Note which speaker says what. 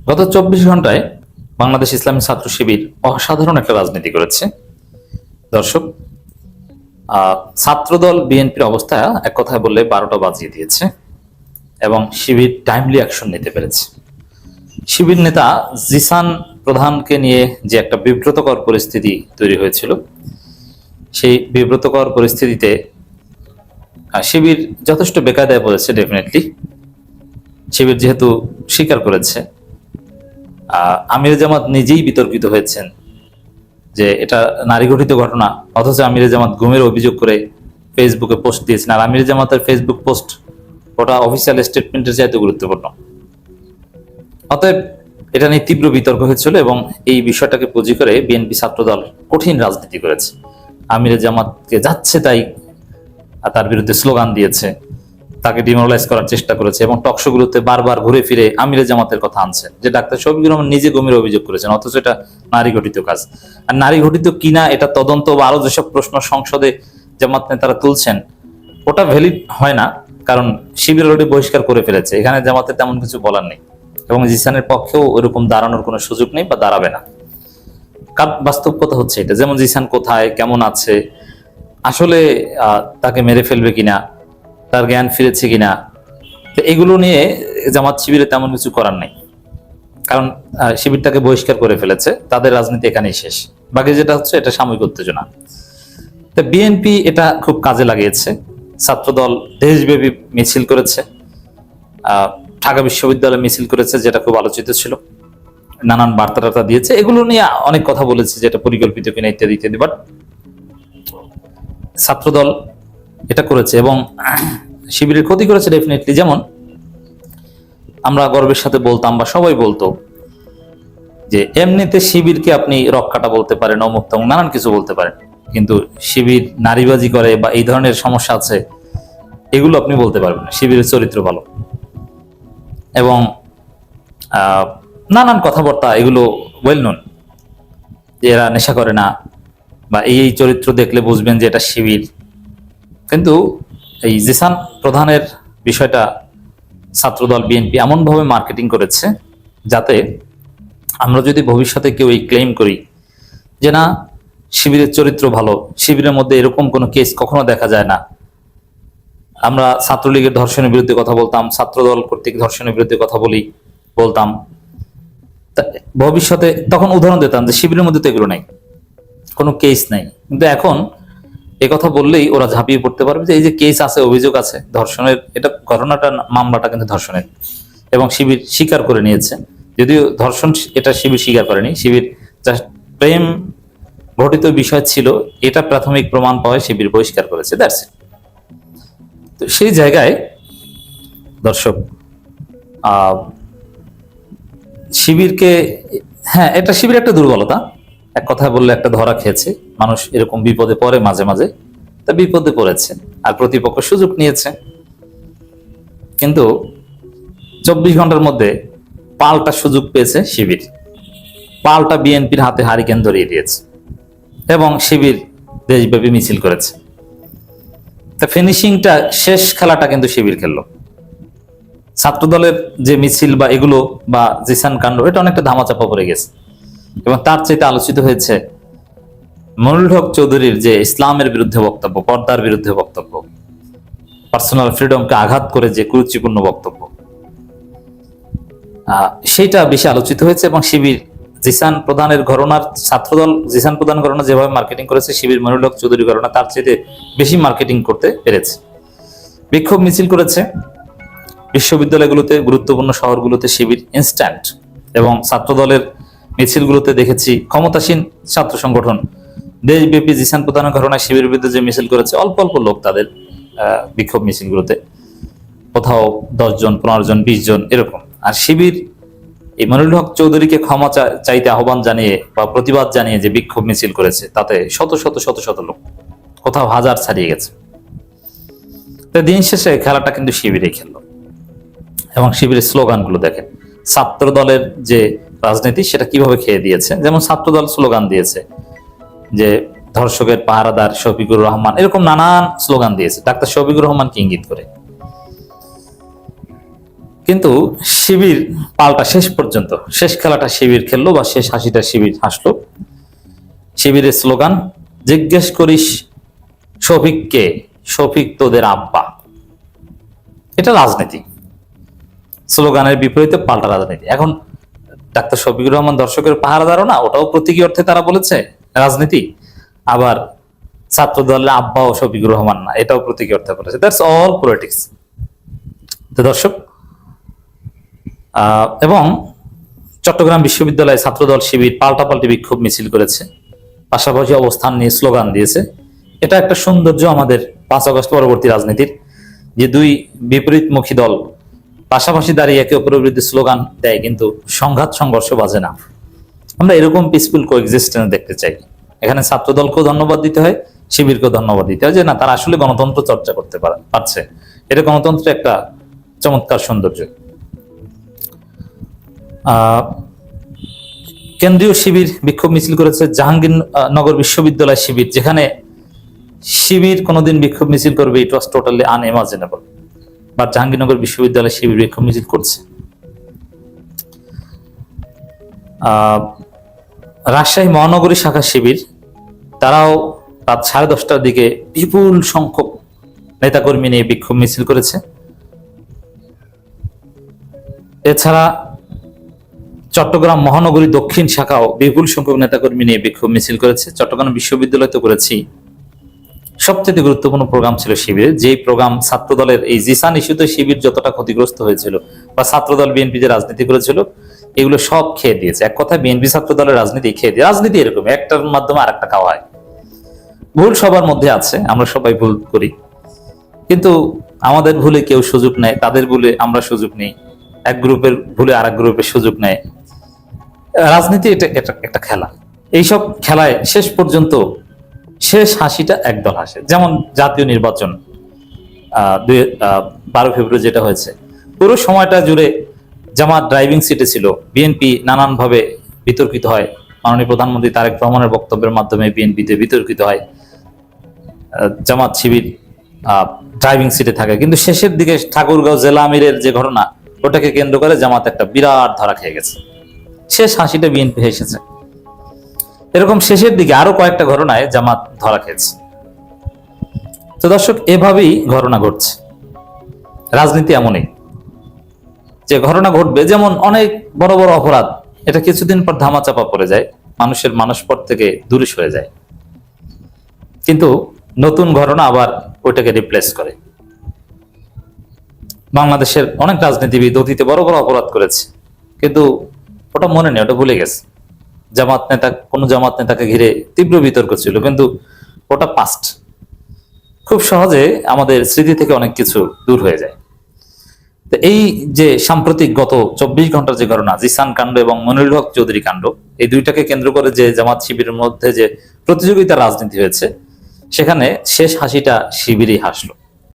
Speaker 1: গত 24 ঘন্টায় বাংলাদেশ ইসলামী ছাত্র শিবির অসাধারণ একটা রাজনীতি করেছে। দর্শক, ছাত্রদল বিএনপির অবস্থা এক কথায় বললে 12টা বাজিয়ে দিয়েছে এবং শিবির টাইমলি অ্যাকশন নিতে পেরেছে। শিবির নেতা জিসান প্রধানকে নিয়ে যে একটা বিব্রতকর পরিস্থিতি তৈরি হয়েছিল, সেই বিব্রতকর পরিস্থিতিতে শিবির যথেষ্ট বেকায়দায় পড়েছে। ডেফিনেটলি শিবির যেহেতু স্বীকার করেছে, আমির জামাত নিজেই বিতর্কিত হয়েছেন যে এটা নারী গঠিত ঘটনা, অথচ আমির জামাত গুমের অভিযোগ করে ফেসবুকে পোস্ট দিয়েছেন। আর আমির জামাতের ফেসবুক পোস্ট ওটা অফিসিয়াল স্টেটমেন্টের চাইতে গুরুত্বপূর্ণ। অতএব এটা নিয়ে তীব্র বিতর্ক হয়েছিল এবং এই বিষয়টাকে পুঁজি করে বিএনপি ছাত্রদল কঠিন রাজনীতি করেছে। আমির জামাতকে যাচ্ছে তাই তার বিরুদ্ধে স্লোগান দিয়েছে, তাকে ডিমোরালাইজ করার চেষ্টা করেছে এবং টকশোগুলোতে বারবার ঘুরে ফিরে আমির জামাতের কথা আনছেন, যে ডাক্তার শফিকুর রহমান নিজে গভীর অভিযোগ করেছেন, অথচ এটা নারী ঘটিত কাজ। আর নারী ঘটিত কিনা এটা তদন্ত বা আরো যেসব প্রশ্ন সংসদে জামাত নেতারা তুলছেন, ওটা ভ্যালিড হয় না, কারণ শিবির অলরেডি বহিষ্কার করে ফেলেছে। এখানে জামাতের তেমন কিছু বলার নেই এবং জিসানের পক্ষেও ওইরকম দাঁড়ানোর কোনো সুযোগ নেই বা দাঁড়াবে না। কার বাস্তব কথা হচ্ছে এটা, যেমন জিসান কোথায় কেমন আছে, আসলে তাকে মেরে ফেলবে কিনা, তার জ্ঞান ফিরেছে কিনা, তো এগুলো নিয়ে জামাত শিবিরে তেমন কিছু করার নেই, কারণ শিবিরটাকে বহিষ্কার করে ফেলেছে। তাদের রাজনীতি এখানেই শেষ। বাকি যেটা হচ্ছে এটা সাময়িক উত্তেজনা। তো বিএনপি এটা খুব কাজে লাগিয়েছে। ছাত্রদল দেশব্যাপী মিছিল করেছে, ঢাকা বিশ্ববিদ্যালয়ে মিছিল করেছে, যেটা খুব আলোচিত ছিল, নানান বার্তা টার্তা দিয়েছে, এগুলো নিয়ে অনেক কথা বলেছে, যেটা পরিকল্পিত কিনা ইত্যাদি ইত্যাদি। বাট ছাত্রদল এটা করেছে এবং শিবিরের ক্ষতি করেছে ডেফিনেটলি। যেমন আমরা গর্বের সাথে বলতাম বা সবাই বলতো যে এমনিতে শিবিরকে আপনি রক্ষাটা বলতে পারেন, অমুক তমুক নানান কিছু বলতে পারেন, কিন্তু শিবির নারীবাজি করে বা এই ধরনের সমস্যা আছে, এগুলো আপনি বলতে পারবেন না। শিবিরের চরিত্র ভালো এবং নানান কথাবার্তা, এগুলো ওয়েল নোন, যে এরা নেশা করে না বা এই চরিত্র দেখলে বুঝবেন যে এটা শিবির। কিন্তু এই জিসান প্রধানের বিষয়টা ছাত্রদল বিএনপি এমনভাবে মার্কেটিং করেছে যাতে আমরা যদি ভবিষ্যতে কেউ এই ক্লেম করি যে না শিবিরের চরিত্র ভালো, শিবিরের মধ্যে এরকম কোনো কেস কখনো দেখা যায় না, আমরা ছাত্রলীগের ধর্ষণের বিরুদ্ধে কথা বলতাম, ছাত্রদল কর্তৃক ধর্ষণের বিরুদ্ধে কথা বলতাম, ভবিষ্যতে তখন উদাহরণ দিতাম যে শিবিরের মধ্যে তো এগুলো নাই, কোনো কেস নাই। কিন্তু এখন কথা বললেই ওরা ঝাঁপিয়ে পড়তে পারবে যে এই যে কেস আছে, অভিযোগ আছে ধর্ষণের, এটা ঘটনাটা মামলাটা কিন্তু ধর্ষণের, এবং শিবির স্বীকার করে নিয়েছে। যদিও ধর্ষণ এটা শিবির স্বীকার করেনি, শিবির জাস্ট প্রেম ঘটিত বিষয় ছিল, এটা প্রাথমিক প্রমাণ পাওয়ায় শিবির বহিষ্কার করেছে, দ্যাটস ইট। তো সেই জায়গায় দর্শক, শিবিরকে, হ্যাঁ এটা শিবির একটা দুর্বলতা, এক কথায় বললে একটা ধরা খেয়েছে। মানুষ এরকম বিপদে পড়ে মাঝে মাঝে, তা বিপদে পড়েছে আর প্রতিপক্ষ সুযোগ নিয়েছে। কিন্তু 24 ঘন্টার মধ্যে পাল্টা সুযোগ পেয়েছে শিবির, পাল্টা বিএনপির হাতে হারিকেন ধরিয়ে দিয়েছে এবং শিবির দেশব্যাপী মিছিল করেছে। তা ফিনিশিংটা, শেষ খেলাটা কিন্তু শিবির খেললো। ছাত্রদলের যে মিছিল বা এগুলো বা জিসান কাণ্ড, এটা অনেকটা ধামাচাপা পড়ে গেছে এবং তার চাইতে আলোচিত হয়েছে মনিরুল হক চৌধুরীর যে ইসলামের বিরুদ্ধে বক্তব্য, পর্দার বিরুদ্ধে বক্তব্য, পার্সোনাল ফ্রিডমকে আঘাত করে যে কুরুচিপূর্ণ বক্তব্য, সেটা বেশি আলোচিত হয়েছে। এবং শিবির জিসান প্রধানের ঘটনার, ছাত্রদল জিসান প্রধান ঘটনা যেভাবে মার্কেটিং করেছে, শিবির মনিরুল হক চৌধুরী ঘটনা তার চাইতে বেশি মার্কেটিং করতে পেরেছে। বিক্ষোভ মিছিল করেছে বিশ্ববিদ্যালয়গুলোতে, গুরুত্বপূর্ণ শহরগুলোতে শিবির ইনস্ট্যান্ট, এবং ছাত্রদলের মিছিলগুলোতে দেখেছি ক্ষমতাসীন ছাত্র সংগঠন দেশব্যাপী জিসান প্রধানের ঘটনায় শিবির বিরুদ্ধে যে মিছিল করেছে, অল্প অল্প লোক তাদের বিক্ষোভ মিছিলগুলোতে, কোথাও 10 জন 15 জন 20 জন এরকম। আর শিবির এই মনিরুল হক চৌধুরীকে ক্ষমা চাইতে আহ্বান জানিয়ে বা প্রতিবাদ জানিয়ে যে বিক্ষোভ মিছিল করেছে, তাতে শত শত শত শত লোক, কোথাও হাজার ছাড়িয়ে গেছে। তো দিন শেষে খেলাটা কিন্তু শিবিরেই খেললো। এবং শিবিরের স্লোগানগুলো দেখেন, ছাত্র দলের যে রাজনীতি সেটা কিভাবে খেয়ে দিয়েছে। যেমন ছাত্রদল স্লোগান দিয়েছে যে ধর্ষকের পাহারাদার শফিকুর রহমান, এরকম নানান স্লোগান দিয়েছে ডাক্তার শফিকুর রহমানকে ইঙ্গিত করে। কিন্তু শিবির পাল্টা শেষ পর্যন্ত শেষ খেলাটা শিবির খেললো বা শেষ হাসিটা শিবির হাসলো। শিবিরের স্লোগান, জিজ্ঞেস করিস শফিককে, শফিক তোদের আব্বা। এটা রাজনীতি, স্লোগানের বিপরীতে পাল্টা রাজনীতি। এখন ডাক্তার শফিকুর রহমান দর্শকের পাহারাদারও না, ওটাও প্রতীকী অর্থে তারা বলেছে রাজনীতি। আবার ছাত্র দলের আব্বা ও শফিকুর রহমান না, এটাও প্রতীকী অর্থে বলেছে। That's all politics. তো দর্শক, এবং চট্টগ্রাম বিশ্ববিদ্যালয়ে ছাত্রদল শিবির পাল্টাপাল্টি বিক্ষোভ মিছিল করেছে, পাশাপাশি অবস্থান নিয়ে স্লোগান দিয়েছে। এটা একটা সৌন্দর্য আমাদের 5 আগস্ট পরবর্তী রাজনীতির, যে দুই বিপরীতমুখী দল পাশাপাশি দাঁড়িয়ে একে অপরের বিরুদ্ধে স্লোগান দেয়, কিন্তু সংঘাত সংঘর্ষ বাজে না। আমরা এরকম পিসফুল কোএক্সিস্টেন্স দেখতে চাই। এখানে ছাত্রদলকেও ধন্যবাদ দিতে হয়, শিবিরকেও ধন্যবাদ দিতে হয়, যে না, তারা আসলে গণতন্ত্র চর্চা করতে পারছে। এটা গণতন্ত্রের একটা চমৎকার সৌন্দর্য। কেন্দ্রীয় শিবির বিক্ষোভ মিছিল করেছে জাহাঙ্গীরনগর বিশ্ববিদ্যালয় শিবির, যেখানে শিবির কোনোদিন বিক্ষোভ মিছিল করবে it was totally unimaginable, but Jahangirnagar বিশ্ববিদ্যালয় শিবির বিক্ষোভ মিছিল করছে। রাজশাহী মহানগরী শাখা শিবির, তারাও রাত 10:30টার দিকে বিপুল সংখ্যক নেতাকর্মী নিয়ে বিক্ষোভ মিছিল করেছে। এছাড়া চট্টগ্রাম মহানগরী দক্ষিণ শাখাও বিপুল সংখ্যক নেতাকর্মী নিয়ে বিক্ষোভ মিছিল করেছে। চট্টগ্রাম বিশ্ববিদ্যালয় তো করেছি। সবচেয়ে গুরুত্বপূর্ণ প্রোগ্রাম ছিল শিবিরের, যেই প্রোগ্রাম ছাত্রদলের এই জিসান ইস্যুতে শিবির যতটা ক্ষতিগ্রস্ত হয়েছিল বা ছাত্রদল বিএনপি যে রাজনীতি করেছিল, এগুলো সব খেয়ে দিয়েছে। এক কথায় বিএনপি ছাত্রদলের রাজনীতি খেয়ে দিয়ে, রাজনীতি এরকম একটার মাধ্যমে আরেকটা খাওয়া হয়। ভুল সবার মধ্যে আছে, আমরা সবাই ভুল করি, কিন্তু আমাদের ভুলে কেউ সুযোগ নেয়, তাদের ভুলে আমরা সুযোগ নেই, এক গ্রুপের ভুলে আরেক গ্রুপের সুযোগ নেয়। রাজনীতি এটা একটা খেলা। এইসব খেলায় শেষ পর্যন্ত শেষ হাসিটা একদল হাসে। যেমন জাতীয় নির্বাচন 12 ফেব্রুয়ারি যেটা হয়েছে, পুরো সময়টা জুড়ে জামাত ড্রাইভিং সিটে ছিল, বিএনপি নানানভাবে বিতর্কিত হয়, মাননীয় প্রধানমন্ত্রী তারেক রহমানের বক্তব্যের মাধ্যমে বিএনপিতে বিতর্কিত হয়, জামাত শিবির ড্রাইভিং সিটে থাকে। কিন্তু শেষের দিকে ঠাকুরগাঁও জেলা আমিরের যে ঘটনা, ওটাকে কেন্দ্র করে জামাত একটা বিরাট ধরা খেয়ে গেছে। শেষ হাসিটা বিএনপি হেসেছে। এরকম শেষের দিকে আরো কয়েকটা ঘটনায় জামাত ধরা খেয়েছে। তো দর্শক, এভাবেই ঘটনা ঘটছে। রাজনীতি এমনই, যে ঘটনা ঘটবে, যেমন অনেক বড় বড় অপরাধ, এটা কিছুদিন পর ধামাচাপা পড়ে যায়, মানুষের মানসপট থেকে দূরে সরে যায়, কিন্তু নতুন ঘটনা আবার ওইটাকে রিপ্লেস করে। বাংলাদেশের অনেক রাজনীতিবিদ অতীতে বড় বড় অপরাধ করেছে, কিন্তু ওটা মনে নেই, ওটা ভুলে গেছে। কোন জামাত নেতাকে ঘিরে তীব্র বিতর্ক ছিল, কিন্তু ওটা পাস্ট। খুব সহজে আমাদের স্মৃতি থেকে অনেক কিছু দূর হয়ে যায়। তো এই যে সাম্প্রতিক গত 24 ঘন্টার যে ঘটনা, জিসান কাণ্ড এবং মনিরুল হক চৌধুরী কাণ্ড, এই দুইটাকে কেন্দ্র করে যে জামাত শিবিরের মধ্যে যে প্রতিযোগিতা রাজনীতি হয়েছে, সেখানে শেষ হাসিটা শিবিরই হাসলো।